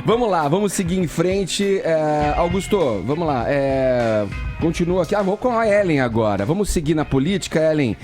Vamos lá, vamos seguir em frente. Augusto, vamos lá. Continua aqui. Vou com a Ellen agora. Vamos seguir na política, Ellen.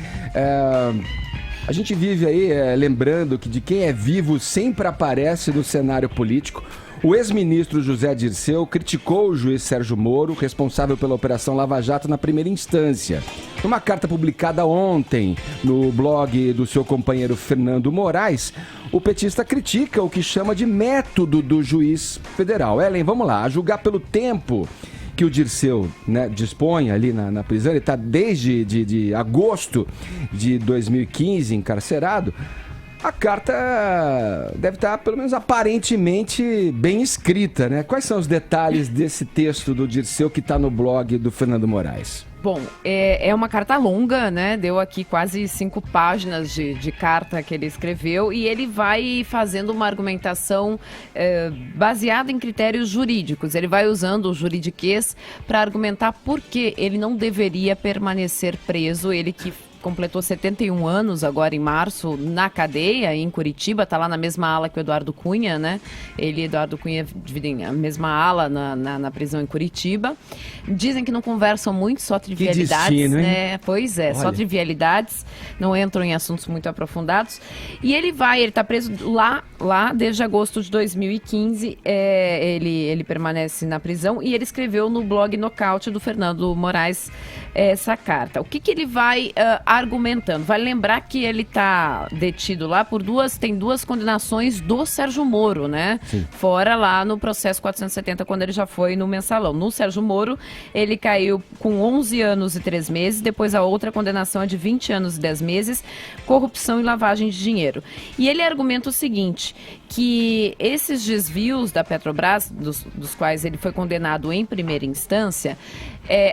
A gente vive aí lembrando que de quem é vivo sempre aparece no cenário político. O ex-ministro José Dirceu criticou o juiz Sérgio Moro, responsável pela Operação Lava Jato na primeira instância. Numa carta publicada ontem no blog do seu companheiro Fernando Moraes, o petista critica o que chama de método do juiz federal. Ellen, vamos lá, a julgar pelo tempo que o Dirceu, né, dispõe ali na prisão, ele está desde de agosto de 2015 encarcerado. A carta deve estar, pelo menos aparentemente, bem escrita, né? Quais são os detalhes desse texto do Dirceu que está no blog do Fernando Moraes? Bom, é uma carta longa, né? Deu aqui quase 5 páginas de carta que ele escreveu e ele vai fazendo uma argumentação baseada em critérios jurídicos. Ele vai usando o juridiquês para argumentar por que ele não deveria permanecer preso, ele que completou 71 anos agora em março na cadeia em Curitiba, tá lá na mesma ala que o Eduardo Cunha, né? Ele e Eduardo Cunha dividem a mesma ala na prisão em Curitiba. Dizem que não conversam muito, só trivialidades, que destino, né? Hein? Pois é, olha, só trivialidades, não entram em assuntos muito aprofundados. E ele tá preso lá desde agosto de 2015, ele permanece na prisão e ele escreveu no blog Nocaute do Fernando Moraes essa carta. O que ele vai argumentando? Vai lembrar que ele está detido lá por tem duas condenações do Sérgio Moro, né? Sim. Fora lá no processo 470, quando ele já foi no mensalão. No Sérgio Moro, ele caiu com 11 anos e 3 meses, depois a outra condenação é de 20 anos e 10 meses, corrupção e lavagem de dinheiro. E ele argumenta o seguinte, que esses desvios da Petrobras, dos quais ele foi condenado em primeira instância,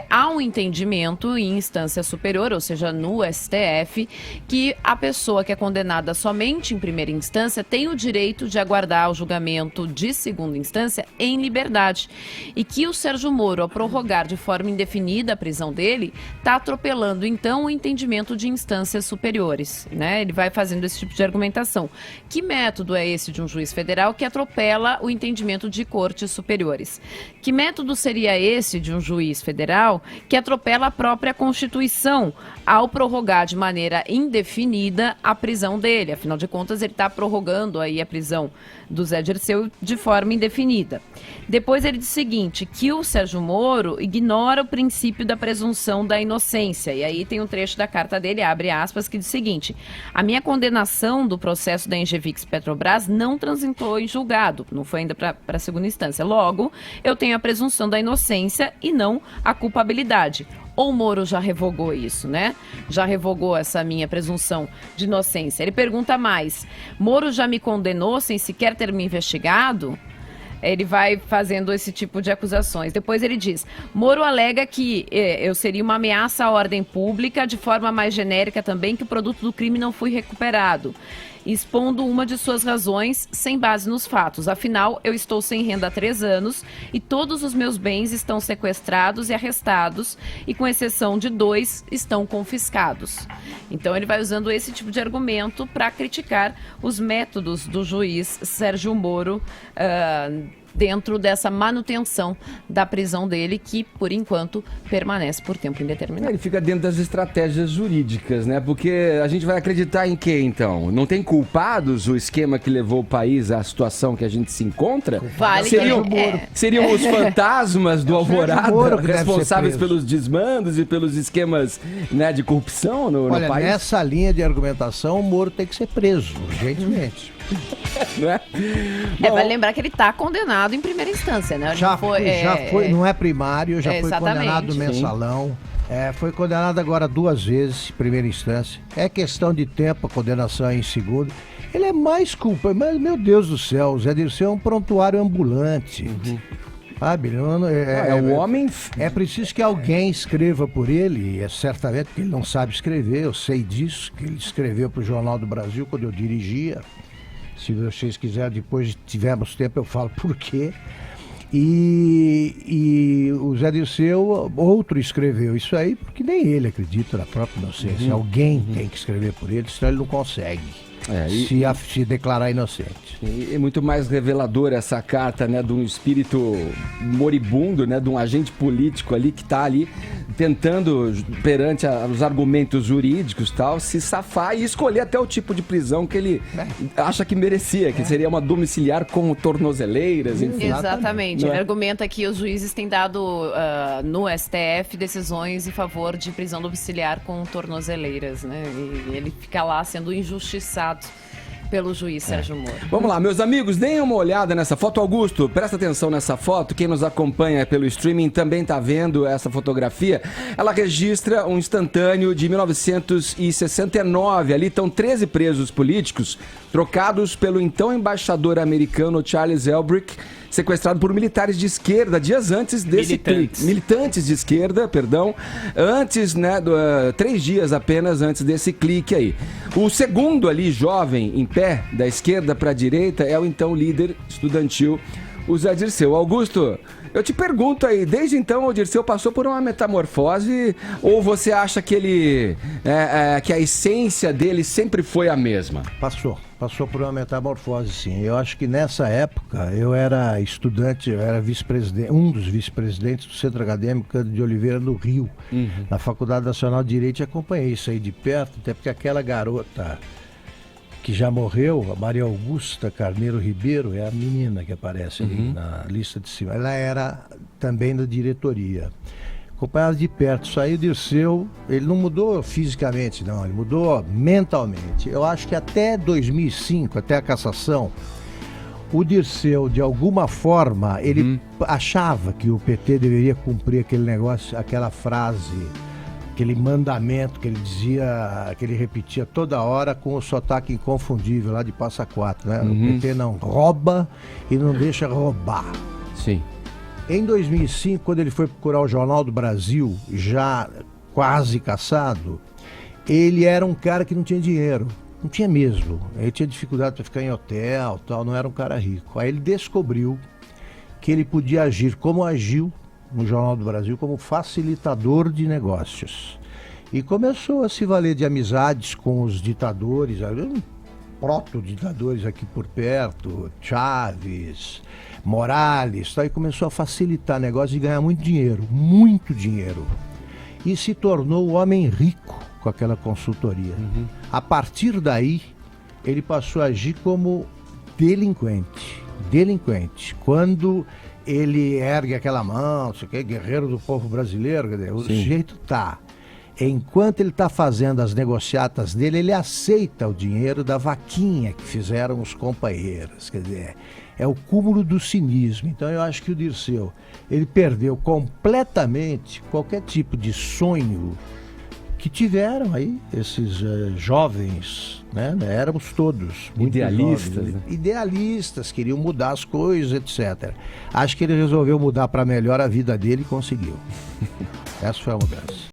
há um entendimento em instância superior, ou seja, no STF, que a pessoa que é condenada somente em primeira instância tem o direito de aguardar o julgamento de segunda instância em liberdade. E que o Sérgio Moro, ao prorrogar de forma indefinida a prisão dele, está atropelando, então, o entendimento de instâncias superiores, né? Ele vai fazendo esse tipo de argumentação. Que método é esse de um juiz federal que atropela o entendimento de cortes superiores? Que método seria esse de um juiz federal que atropela a própria Constituição ao prorrogar de maneira indefinida a prisão dele? Afinal de contas, ele está prorrogando aí a prisão do Zé Dirceu de forma indefinida. Depois ele diz o seguinte, que o Sérgio Moro ignora o princípio da presunção da inocência. E aí tem um trecho da carta dele, abre aspas, que diz o seguinte: a minha condenação do processo da Engevix Petrobras não transitou em julgado, não foi ainda para a segunda instância. Logo, eu tenho a presunção da inocência e não a culpabilidade. Ou o Moro já revogou isso, né? Já revogou essa minha presunção de inocência. Ele pergunta mais, Moro já me condenou sem sequer ter me investigado? Ele vai fazendo esse tipo de acusações. Depois ele diz, Moro alega que eu seria uma ameaça à ordem pública, de forma mais genérica também, que o produto do crime não foi recuperado, expondo uma de suas razões sem base nos fatos. Afinal, eu estou sem renda há 3 anos e todos os meus bens estão sequestrados e arrestados e, com exceção de 2, estão confiscados. Então, ele vai usando esse tipo de argumento para criticar os métodos do juiz Sérgio Moro dentro dessa manutenção da prisão dele, que, por enquanto, permanece por tempo indeterminado. Ele fica dentro das estratégias jurídicas, né? Porque a gente vai acreditar em quê, então? Não tem culpados o esquema que levou o país à situação que a gente se encontra? Vale, seriam os fantasmas do Alvorada responsáveis pelos desmandos e pelos esquemas, né, de corrupção no país? Olha, nessa linha de argumentação, o Moro tem que ser preso, urgentemente. Não é? Vai lembrar que ele está condenado em primeira instância, né? Já foi, não é primário, já foi condenado no mensalão. Foi condenado agora 2 vezes em primeira instância. É questão de tempo, a condenação em segunda. Ele é mais culpa, mas meu Deus do céu, o Zé Dirceu é um prontuário ambulante. Sabe? O homem... É preciso que alguém escreva por ele, e é certamente que ele não sabe escrever, eu sei disso, que ele escreveu para o Jornal do Brasil quando eu dirigia. Se vocês quiserem, depois tivermos tempo, eu falo por quê. E o Zé Dirceu, outro escreveu isso aí, porque nem ele acredita na própria inocência. Alguém tem que escrever por ele, senão ele não consegue. se declarar inocente. E muito mais revelador essa carta, né, de um espírito moribundo, né, de um agente político ali que está ali tentando, perante os argumentos jurídicos tal, se safar e escolher até o tipo de prisão que ele acha que merecia, que seria uma domiciliar com tornozeleiras, enfim. Exatamente. Ele argumenta que os juízes têm dado no STF decisões em favor de prisão domiciliar com tornozeleiras, né? E ele fica lá sendo injustiçado pelo juiz Sérgio Moro. Vamos lá, meus amigos, deem uma olhada nessa foto. Augusto, presta atenção nessa foto. Quem nos acompanha pelo streaming também está vendo essa fotografia. Ela registra um instantâneo de 1969. Ali estão 13 presos políticos trocados pelo então embaixador americano Charles Elbrick, sequestrado por militares de esquerda dias antes desse clique. Militantes de esquerda, perdão, antes, né, 3 dias apenas antes desse clique aí. O segundo ali, jovem, em pé, da esquerda para a direita, é o então líder estudantil, o Zé Dirceu. Augusto, eu te pergunto aí, desde então o Dirceu passou por uma metamorfose ou você acha que ele, que a essência dele sempre foi a mesma? Passou por uma metamorfose, sim. Eu acho que nessa época eu era estudante, eu era vice-presidente, um dos vice-presidentes do Centro Acadêmico de Oliveira no Rio, na Faculdade Nacional de Direito, e acompanhei isso aí de perto, até porque aquela garota que já morreu, a Maria Augusta Carneiro Ribeiro, é a menina que aparece ali na lista de cima. Ela era também da diretoria. Acompanhado de perto, saiu o Dirceu, ele não mudou fisicamente, não, ele mudou mentalmente. Eu acho que até 2005, até a cassação, o Dirceu, de alguma forma, ele achava que o PT deveria cumprir aquele negócio, aquela frase, aquele mandamento que ele dizia, que ele repetia toda hora com o sotaque inconfundível lá de Passa Quatro, né? O PT não rouba e não deixa roubar. Sim. Em 2005, quando ele foi procurar o Jornal do Brasil, já quase cassado, ele era um cara que não tinha dinheiro, não tinha mesmo. Ele tinha dificuldade para ficar em hotel, tal, não era um cara rico. Aí ele descobriu que ele podia agir como agiu no Jornal do Brasil, como facilitador de negócios. E começou a se valer de amizades com os ditadores, proto-ditadores aqui por perto, Chaves, Morales, tá? E começou a facilitar negócio e ganhar muito dinheiro. E se tornou um homem rico com aquela consultoria. A partir daí, ele passou a agir como delinquente. Quando ele ergue aquela mão, não sei o quê, guerreiro do povo brasileiro, quer dizer, o sujeito tá. Enquanto ele está fazendo as negociatas dele, ele aceita o dinheiro da vaquinha que fizeram os companheiros. Quer dizer, é o cúmulo do cinismo. Então eu acho que o Dirceu, ele perdeu completamente qualquer tipo de sonho que tiveram aí esses jovens, né? Éramos todos muito idealistas, jovens, né? Idealistas, queriam mudar as coisas, etc. Acho que ele resolveu mudar para melhor a vida dele e conseguiu. Essa foi a mudança.